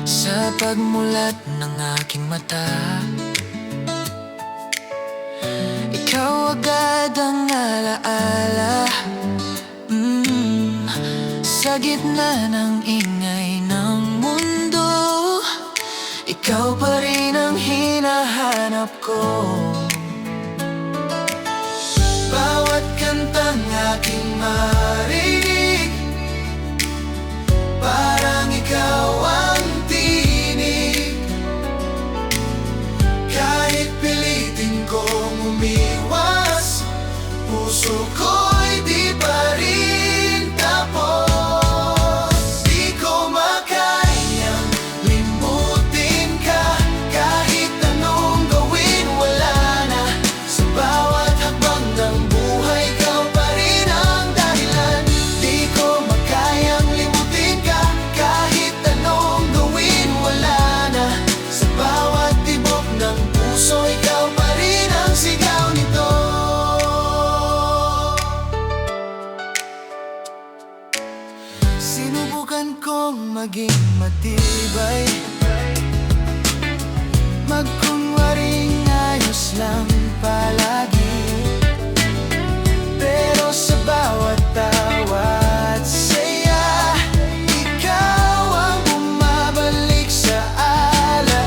Sa pagmulat ng aking mata, ikaw agad ang alaala. Sa gitna ng ingay ng mundo, ikaw pa rin ang hinahanap ko. Bawat kantang aking marinig, parang ikaw ang tinig. Kahit pilitin kong umiwas, puso ko'y di pa rin tapos. Di ko makayang limutin ka, kahit anong gawin wala na. Sa bawat hakbang ng buhay, ikaw pa rin ang dahilan. Di ko makayang limutin ka, kahit anong gawin wala na. Sa bawat tibok ng puso, ikaw pa rin ang sigaw nito. Sinubukan kong maging matibay, magkunwaring ayos lang palagi. Pero sa bawat tawa at saya, ikaw ang bumabalik sa alaala.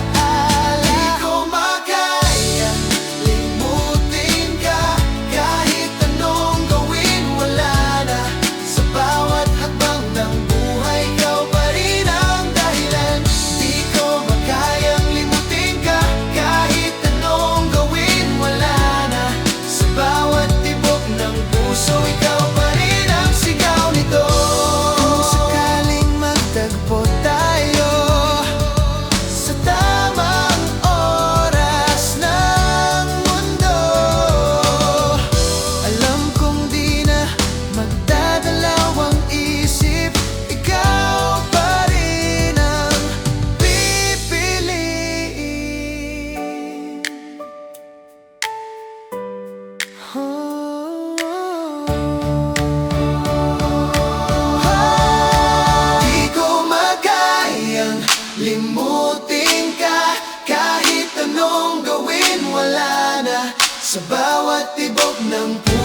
Di ko makayang limutin ka, kahit anong gawin wala na. Sa bawat hakbang ng buhay, ikaw pa rin ang dahilan. Di ko makayang limutin ka, kahit anong gawin wala na. Sa bawat tibok ng puso, ikaw pa rin ang sigaw nito. Kung sakaling magtagpo tayo sa tamang oras ng mundo, alam kong di na magdadalawang isip, ikaw pa rin ang pipiliin. Di ko makayang limutin ka, kahit anong gawin wala na. Sa bawat tibok ng puso,